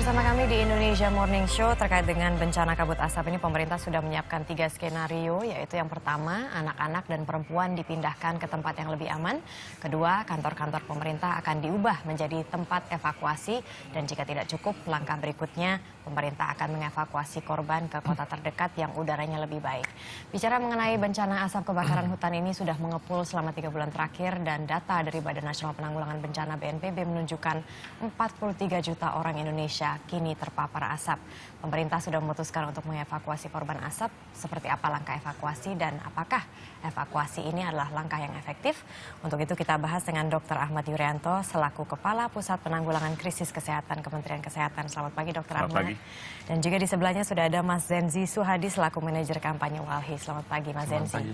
bersama kami di Indonesia Morning Show terkait dengan bencana kabut asap ini. Pemerintah sudah menyiapkan 3 skenario, yaitu yang pertama, anak-anak dan perempuan dipindahkan ke tempat yang lebih aman. Kedua, kantor-kantor pemerintah akan diubah menjadi tempat evakuasi. Dan jika tidak cukup, langkah berikutnya, pemerintah akan mengevakuasi korban ke kota terdekat yang udaranya lebih baik. Bicara mengenai bencana asap kebakaran hutan ini sudah mengepul selama 3 bulan terakhir, dan data dari Badan Nasional Penanggulangan Bencana BNPB menunjukkan 43 juta orang Indonesia kini terpapar asap. Pemerintah sudah memutuskan untuk mengevakuasi korban asap. Seperti apa langkah evakuasi dan apakah evakuasi ini adalah langkah yang efektif? Untuk itu kita bahas dengan Dr. Ahmad Yuryanto selaku Kepala Pusat Penanggulangan Krisis Kesehatan Kementerian Kesehatan. Selamat pagi Dr. Ahmad. Selamat pagi. Dan juga di sebelahnya sudah ada Mas Zenzi Suhadi selaku Manajer Kampanye Walhi. Selamat pagi Mas Zenzi. Selamat pagi.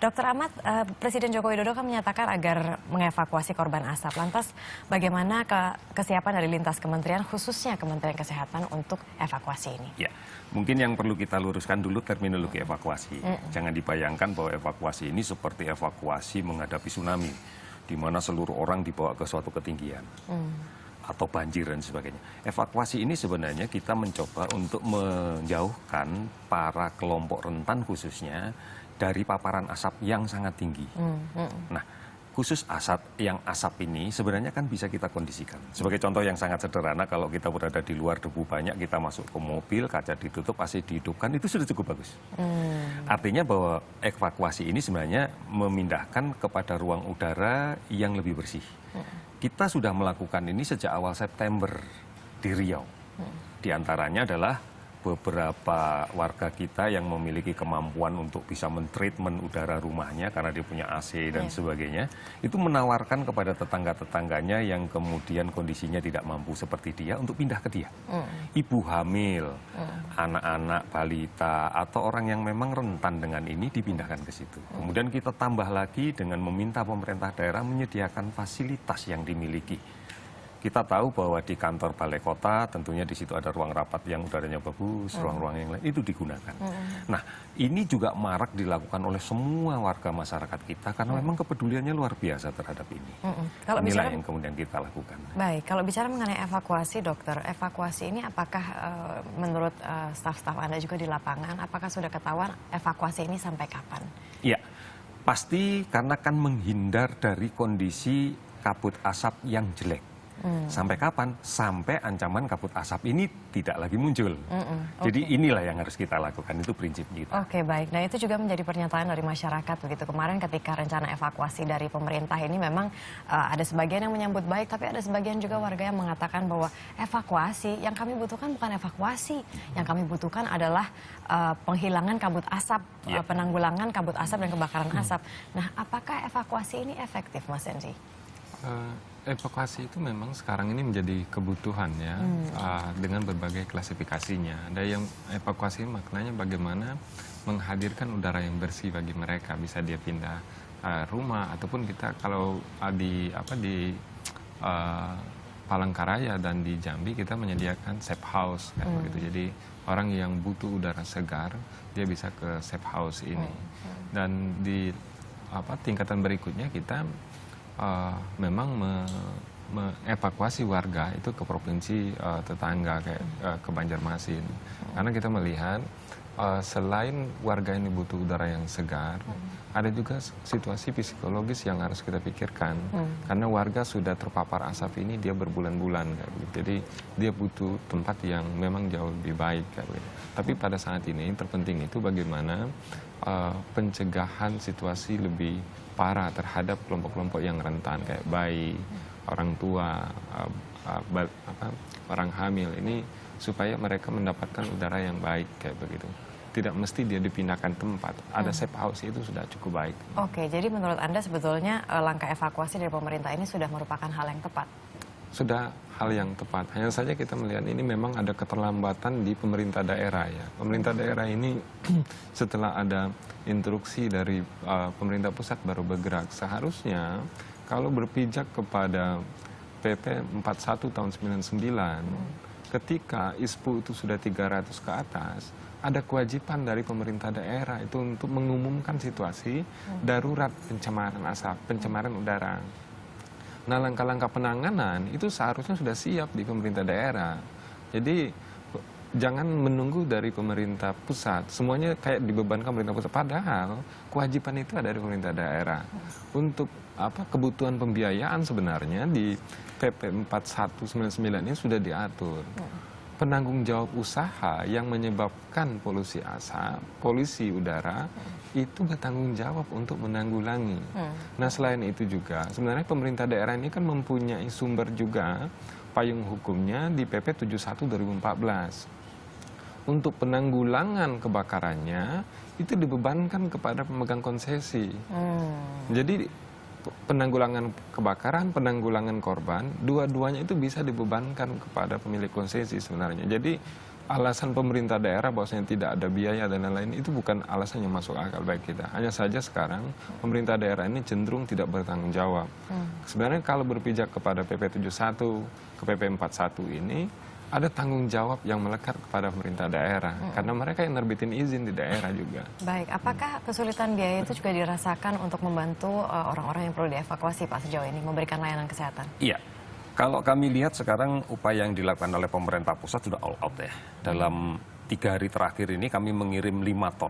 Dr. Ahmad, Presiden Joko Widodo kan menyatakan agar mengevakuasi korban asap. Lantas bagaimana kesiapan dari lintas kementerian, khususnya Kementerian Kesehatan untuk evakuasi ini? Ya, mungkin yang perlu kita luruskan dulu terminologi evakuasi. Jangan dibayangkan bahwa evakuasi ini seperti evakuasi menghadapi tsunami, di mana seluruh orang dibawa ke suatu ketinggian. Atau banjir dan sebagainya. Evakuasi ini sebenarnya kita mencoba untuk menjauhkan para kelompok rentan khususnya dari paparan asap yang sangat tinggi. Nah, khusus asap ini sebenarnya kan bisa kita kondisikan. Sebagai contoh yang sangat sederhana, kalau kita berada di luar debu banyak, kita masuk ke mobil, kaca ditutup, AC dihidupkan, itu sudah cukup bagus. Artinya bahwa evakuasi ini sebenarnya memindahkan kepada ruang udara yang lebih bersih. Kita sudah melakukan ini sejak awal September di Riau. Di antaranya adalah beberapa warga kita yang memiliki kemampuan untuk bisa mentreatment udara rumahnya karena dia punya AC dan sebagainya, itu menawarkan kepada tetangga-tetangganya yang kemudian kondisinya tidak mampu seperti dia untuk pindah ke dia. Ibu hamil, anak-anak, balita, atau orang yang memang rentan dengan ini dipindahkan ke situ. Kemudian kita tambah lagi dengan meminta pemerintah daerah menyediakan fasilitas yang dimiliki. Kita tahu bahwa di kantor balai kota tentunya di situ ada ruang rapat yang udaranya bagus, ruang-ruang yang lain itu digunakan. Nah, ini juga marak dilakukan oleh semua warga masyarakat kita karena memang kepeduliannya luar biasa terhadap ini. Inilah yang kemudian kita lakukan. Baik, kalau bicara mengenai evakuasi, dokter, evakuasi ini apakah menurut staf-staf Anda juga di lapangan, apakah sudah ketahuan evakuasi ini sampai kapan? Iya, pasti karena kan menghindar dari kondisi kabut asap yang jelek. Sampai kapan? Sampai ancaman kabut asap ini tidak lagi muncul. Jadi inilah yang harus kita lakukan, itu prinsip kita. Oke, baik. Nah, itu juga menjadi pernyataan dari masyarakat begitu. Kemarin ketika rencana evakuasi dari pemerintah ini memang ada sebagian yang menyambut baik, tapi ada sebagian juga warga yang mengatakan bahwa evakuasi, yang kami butuhkan bukan evakuasi. Yang kami butuhkan adalah penghilangan kabut asap, penanggulangan kabut asap dan kebakaran asap. Nah, apakah evakuasi ini efektif, Mas Zenzi? Evakuasi itu memang sekarang ini menjadi kebutuhan ya, dengan berbagai klasifikasinya. Ada yang evakuasi maknanya bagaimana menghadirkan udara yang bersih bagi mereka, bisa dia pindah rumah ataupun kita kalau di Palangkaraya dan di Jambi kita menyediakan safe house kayak begitu. Jadi orang yang butuh udara segar dia bisa ke safe house ini. Dan di tingkatan berikutnya kita memang mengevakuasi warga itu ke provinsi tetangga kayak ke Banjarmasin. Karena kita melihat selain warga ini butuh udara yang segar, ada juga situasi psikologis yang harus kita pikirkan. Karena warga sudah terpapar asap ini dia berbulan-bulan kayak gitu. Jadi dia butuh tempat yang memang jauh lebih baik kayak gitu. Tapi pada saat ini terpenting itu bagaimana pencegahan situasi lebih parah terhadap kelompok-kelompok yang rentan kayak bayi, orang tua, orang hamil ini supaya mereka mendapatkan udara yang baik kayak begitu. Tidak mesti dia dipindahkan tempat, ada safe house itu sudah cukup baik. Oke, jadi menurut Anda sebetulnya langkah evakuasi dari pemerintah ini sudah merupakan hal yang tepat? Sudah hal yang tepat, hanya saja kita melihat ini memang ada keterlambatan di pemerintah daerah ya. Pemerintah daerah ini setelah ada instruksi dari pemerintah pusat baru bergerak. Seharusnya kalau berpijak kepada PP 41 tahun 99, ketika ISPU itu sudah 300 ke atas, ada kewajiban dari pemerintah daerah itu untuk mengumumkan situasi darurat pencemaran asap, pencemaran udara. Nah, langkah-langkah penanganan itu seharusnya sudah siap di pemerintah daerah. Jadi jangan menunggu dari pemerintah pusat. Semuanya kayak dibebankan pemerintah pusat. Padahal kewajiban itu ada di pemerintah daerah. Untuk kebutuhan pembiayaan sebenarnya di PP 4199 ini sudah diatur. Penanggung jawab usaha yang menyebabkan polusi asap, polusi udara, itu bertanggung jawab untuk menanggulangi. Nah, selain itu juga, sebenarnya pemerintah daerah ini kan mempunyai sumber juga payung hukumnya di PP 71 2014. Untuk penanggulangan kebakarannya, itu dibebankan kepada pemegang konsesi. Jadi, penanggulangan kebakaran, penanggulangan korban, dua-duanya itu bisa dibebankan kepada pemilik konsesi sebenarnya. Jadi alasan pemerintah daerah bahwasanya tidak ada biaya dan lain-lain itu bukan alasan yang masuk akal bagi kita. Hanya saja sekarang pemerintah daerah ini cenderung tidak bertanggung jawab. Sebenarnya kalau berpijak kepada PP 71 ke PP 41 ini, ada tanggung jawab yang melekat kepada pemerintah daerah karena mereka yang nerbitin izin di daerah juga. Baik, apakah kesulitan biaya itu juga dirasakan untuk membantu orang-orang yang perlu dievakuasi Pak sejauh ini memberikan layanan kesehatan? Iya, kalau kami lihat sekarang upaya yang dilakukan oleh pemerintah pusat sudah all out ya. Dalam 3 hari terakhir ini kami mengirim 5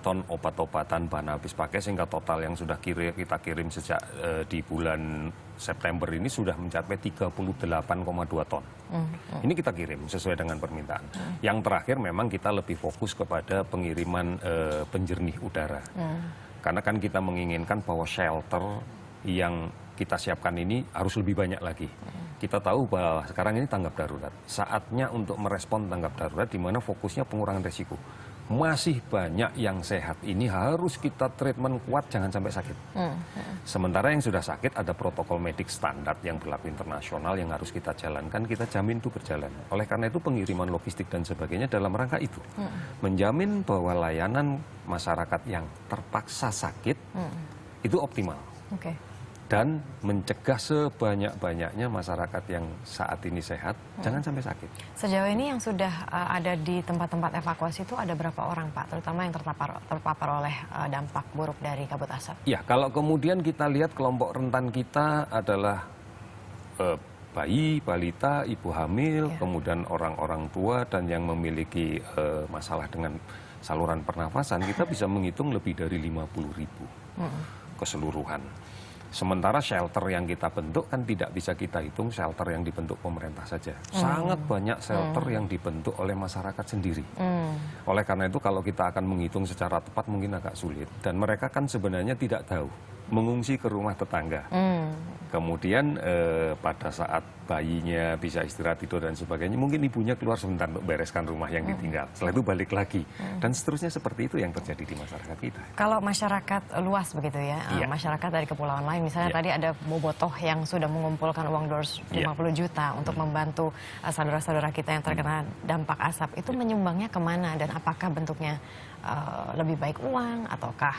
ton obat-obatan bahan habis pakai sehingga total yang sudah kita kirim sejak di bulan September ini sudah mencapai 38,2 ton. Ini kita kirim sesuai dengan permintaan. Yang terakhir memang kita lebih fokus kepada pengiriman penjernih udara. Karena kan kita menginginkan bahwa shelter yang kita siapkan ini harus lebih banyak lagi. Kita tahu bahwa sekarang ini tanggap darurat. Saatnya untuk merespon tanggap darurat di mana fokusnya pengurangan resiko. Masih banyak yang sehat ini harus kita treatment kuat, jangan sampai sakit. Sementara yang sudah sakit ada protokol medik standar yang berlaku internasional yang harus kita jalankan, kita jamin itu berjalan. Oleh karena itu pengiriman logistik dan sebagainya dalam rangka itu. Menjamin bahwa layanan masyarakat yang terpaksa sakit itu optimal. Dan mencegah sebanyak-banyaknya masyarakat yang saat ini sehat, jangan sampai sakit. Sejauh ini yang sudah ada di tempat-tempat evakuasi itu ada berapa orang Pak, terutama yang terpapar oleh dampak buruk dari kabut asap? Ya, kalau kemudian kita lihat kelompok rentan kita adalah bayi, balita, ibu hamil, kemudian orang-orang tua dan yang memiliki masalah dengan saluran pernafasan, kita bisa menghitung lebih dari 50.000 keseluruhan. Sementara shelter yang kita bentuk kan tidak bisa kita hitung shelter yang dibentuk pemerintah saja. Sangat banyak shelter yang dibentuk oleh masyarakat sendiri. Oleh karena itu kalau kita akan menghitung secara tepat mungkin agak sulit. Dan mereka kan sebenarnya tidak tahu mengungsi ke rumah tetangga. Kemudian pada saat bayinya bisa istirahat tidur dan sebagainya, mungkin ibunya keluar sebentar untuk bereskan rumah yang ditinggal. Setelah itu balik lagi. Dan seterusnya seperti itu yang terjadi di masyarakat kita. Kalau masyarakat luas begitu ya, masyarakat dari kepulauan lain, misalnya tadi ada Bobotoh yang sudah mengumpulkan uang 250 juta untuk membantu saudara-saudara kita yang terkena dampak asap, itu menyumbangnya kemana dan apakah bentuknya lebih baik uang ataukah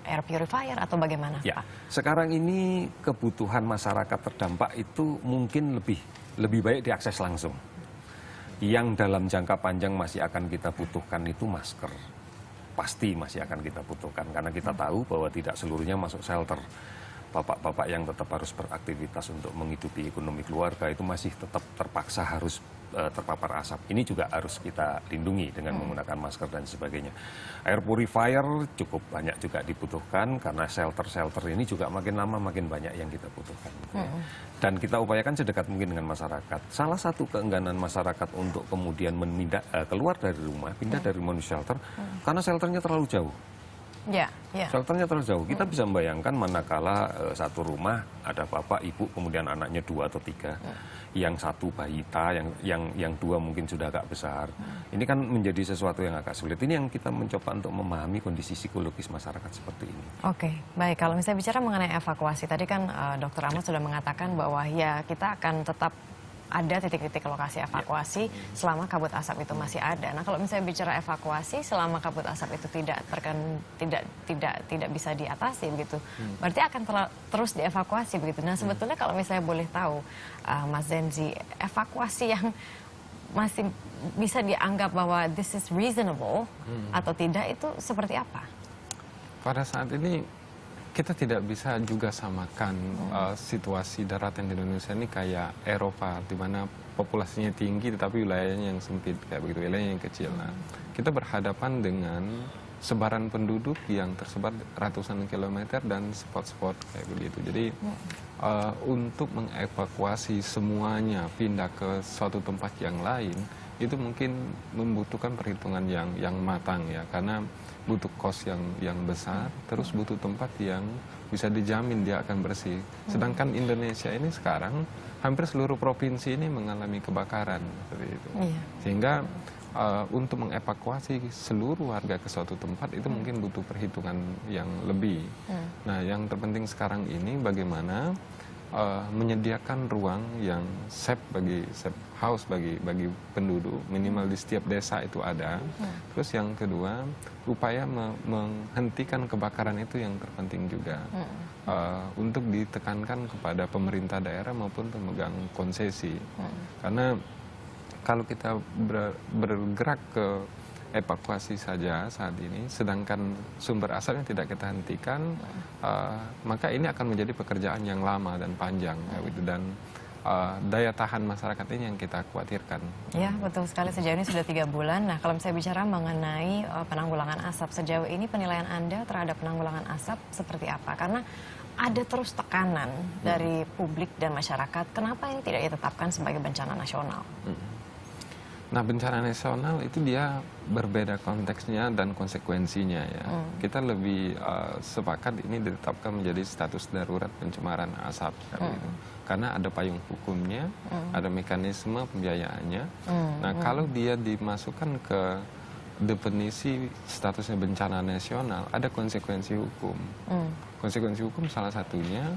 air purifier atau bagaimana ya, Pak? Sekarang ini kebutuhan masyarakat terdampak itu mungkin lebih baik diakses langsung. Yang dalam jangka panjang masih akan kita butuhkan itu masker. Pasti masih akan kita butuhkan karena kita tahu bahwa tidak seluruhnya masuk shelter. Bapak-bapak yang tetap harus beraktivitas untuk menghidupi ekonomi keluarga itu masih tetap terpaksa harus terpapar asap. Ini juga harus kita lindungi dengan menggunakan masker dan sebagainya. Air purifier cukup banyak juga dibutuhkan karena shelter-shelter ini juga makin lama makin banyak yang kita butuhkan. Dan kita upayakan sedekat mungkin dengan masyarakat. Salah satu keengganan masyarakat untuk kemudian keluar dari rumah, pindah dari shelter, karena shelternya terlalu jauh. Shelternya terlalu jauh. Kita bisa membayangkan manakala satu rumah ada bapak, ibu, kemudian anaknya 2 atau 3, yang satu balita, yang 2 mungkin sudah agak besar. Ini kan menjadi sesuatu yang agak sulit. Ini yang kita mencoba untuk memahami kondisi psikologis masyarakat seperti ini. Oke, baik. Kalau misalnya bicara mengenai evakuasi, tadi kan Dr. Ahmad sudah mengatakan bahwa ya kita akan tetap ada titik-titik lokasi evakuasi selama kabut asap itu masih ada. Nah, kalau misalnya bicara evakuasi selama kabut asap itu tidak bisa diatasi begitu, berarti akan terus dievakuasi begitu. Nah, sebetulnya kalau misalnya boleh tahu, Mas Zenzi, evakuasi yang masih bisa dianggap bahwa this is reasonable atau tidak itu seperti apa? Pada saat ini kita tidak bisa juga samakan situasi daratan di Indonesia ini kayak Eropa, di mana populasinya tinggi tetapi wilayahnya yang sempit, kayak begitu, wilayahnya yang kecil. Nah, kita berhadapan dengan sebaran penduduk yang tersebar ratusan kilometer dan spot-spot kayak begitu. Jadi untuk mengevakuasi semuanya pindah ke suatu tempat yang lain itu mungkin membutuhkan perhitungan yang matang ya, karena butuh kos yang besar, terus butuh tempat yang bisa dijamin dia akan bersih. Sedangkan Indonesia ini sekarang hampir seluruh provinsi ini mengalami kebakaran seperti itu. Sehingga untuk mengevakuasi seluruh warga ke suatu tempat itu mungkin butuh perhitungan yang lebih. Nah, yang terpenting sekarang ini bagaimana menyediakan ruang yang safe house bagi penduduk, minimal di setiap desa itu ada. Terus yang kedua, upaya menghentikan kebakaran itu yang terpenting juga. Untuk ditekankan kepada pemerintah daerah maupun pemegang konsesi. Karena kalau kita bergerak ke evakuasi saja saat ini, sedangkan sumber asalnya tidak kita hentikan, maka ini akan menjadi pekerjaan yang lama dan panjang, gitu. Dan daya tahan masyarakat ini yang kita khawatirkan. Ya, betul sekali. Sejauh ini sudah 3 bulan. Nah, kalau saya bicara mengenai penanggulangan asap, sejauh ini penilaian Anda terhadap penanggulangan asap seperti apa? Karena ada terus tekanan dari publik dan masyarakat, kenapa ini tidak ditetapkan sebagai bencana nasional? Nah, bencana nasional itu dia berbeda konteksnya dan konsekuensinya ya. Kita lebih sepakat ini ditetapkan menjadi status darurat pencemaran asap gitu. Karena ada payung hukumnya, ada mekanisme pembiayaannya. Nah, kalau dia dimasukkan ke definisi statusnya bencana nasional, ada konsekuensi hukum. Konsekuensi hukum salah satunya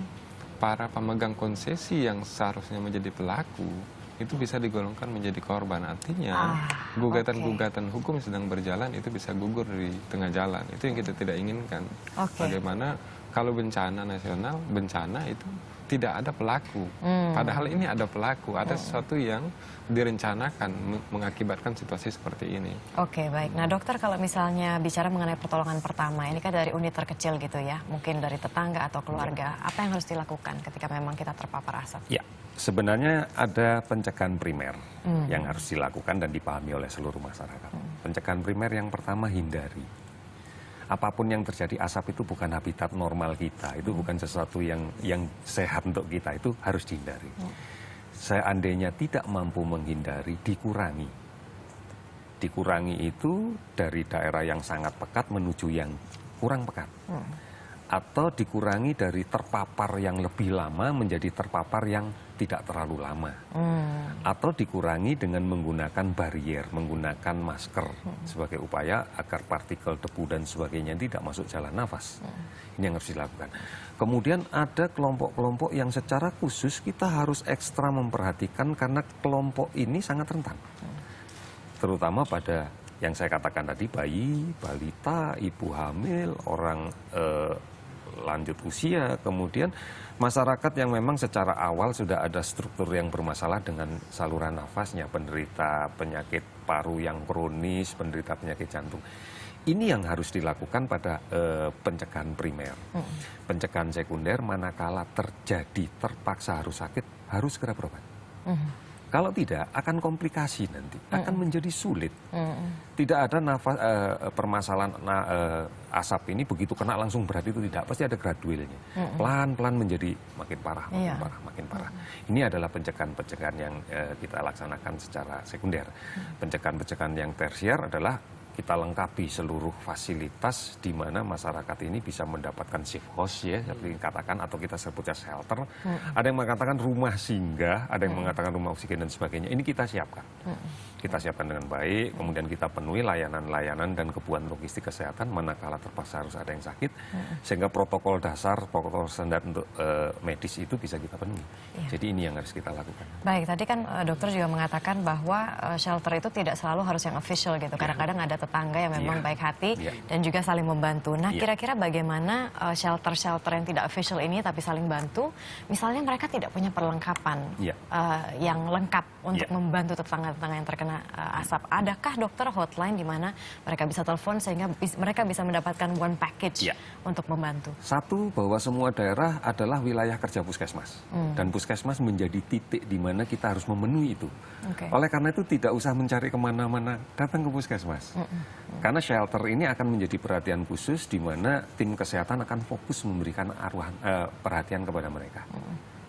para pemegang konsesi yang seharusnya menjadi pelaku itu bisa digolongkan menjadi korban. Artinya gugatan-gugatan hukum sedang berjalan itu bisa gugur di tengah jalan. Itu yang kita tidak inginkan. Bagaimana kalau bencana nasional, bencana itu tidak ada pelaku. Padahal ini ada pelaku, ada sesuatu yang direncanakan mengakibatkan situasi seperti ini. Oke, baik. Nah, dokter, kalau misalnya bicara mengenai pertolongan pertama, ini kan dari unit terkecil gitu ya, mungkin dari tetangga atau keluarga, apa yang harus dilakukan ketika memang kita terpapar asap? Ya, sebenarnya ada pencegahan primer yang harus dilakukan dan dipahami oleh seluruh masyarakat. Pencegahan primer yang pertama, hindari. Apapun yang terjadi, asap itu bukan habitat normal kita, itu bukan sesuatu yang sehat untuk kita, itu harus dihindari. Seandainya tidak mampu menghindari, dikurangi. Dikurangi itu dari daerah yang sangat pekat menuju yang kurang pekat. Atau dikurangi dari terpapar yang lebih lama menjadi terpapar yang tidak terlalu lama. Atau dikurangi dengan menggunakan barier, menggunakan masker sebagai upaya agar partikel debu dan sebagainya tidak masuk jalan nafas. Ini yang harus dilakukan. Kemudian ada kelompok-kelompok yang secara khusus kita harus ekstra memperhatikan karena kelompok ini sangat rentan. Terutama pada yang saya katakan tadi, bayi, balita, ibu hamil, orang lanjut usia, kemudian masyarakat yang memang secara awal sudah ada struktur yang bermasalah dengan saluran nafasnya, penderita penyakit paru yang kronis, penderita penyakit jantung. Ini yang harus dilakukan pada pencegahan primer. Pencegahan sekunder manakala terjadi terpaksa harus sakit, harus segera berobat. Kalau tidak, akan komplikasi nanti, akan menjadi sulit. Tidak ada permasalahan asap ini begitu kena langsung berat itu tidak, pasti ada gradualnya. Pelan-pelan menjadi makin parah, makin parah, makin parah. Ini adalah pencegahan-pencegahan yang kita laksanakan secara sekunder. Pencegahan-pencegahan yang tersier adalah kita lengkapi seluruh fasilitas di mana masyarakat ini bisa mendapatkan safe house ya, seperti dikatakan, atau kita sebutnya shelter. Ada yang mengatakan rumah singgah, ada yang mengatakan rumah oksigen dan sebagainya. Ini kita siapkan. Kita siapkan dengan baik, kemudian kita penuhi layanan-layanan dan kebutuhan logistik kesehatan manakala terpaksa harus ada yang sakit, sehingga protokol dasar, protokol standar untuk medis itu bisa kita penuhi. Jadi ini yang harus kita lakukan. Baik, tadi kan dokter juga mengatakan bahwa shelter itu tidak selalu harus yang official gitu. Kadang-kadang ada tetangga yang memang Iya. baik hati Iya. dan juga saling membantu. Nah, Iya. kira-kira bagaimana shelter-shelter yang tidak official ini tapi saling bantu, misalnya mereka tidak punya perlengkapan Iya. yang lengkap untuk Iya. membantu tetangga-tetangga yang terkena asap. Adakah dokter hotline di mana mereka bisa telepon sehingga mereka bisa mendapatkan one package Iya. untuk membantu? Satu, bahwa semua daerah adalah wilayah kerja puskesmas. Dan puskesmas menjadi titik di mana kita harus memenuhi itu. Oke. Oleh karena itu tidak usah mencari kemana-mana, datang ke puskesmas. Karena shelter ini akan menjadi perhatian khusus di mana tim kesehatan akan fokus memberikan perhatian kepada mereka.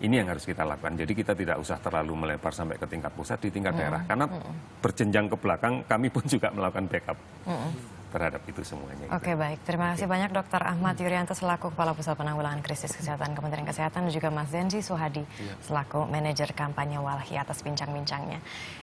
Ini yang harus kita lakukan. Jadi kita tidak usah terlalu melebar sampai ke tingkat pusat, di tingkat daerah. Karena berjenjang ke belakang, kami pun juga melakukan backup terhadap itu semuanya. Oke, baik. Terima kasih banyak Dr. Ahmad Yuryanto selaku Kepala Pusat Penanggulangan Krisis Kesehatan Kementerian Kesehatan dan juga Mas Zenzi Suhadi selaku Manajer Kampanye Walhi atas bincang-bincangnya.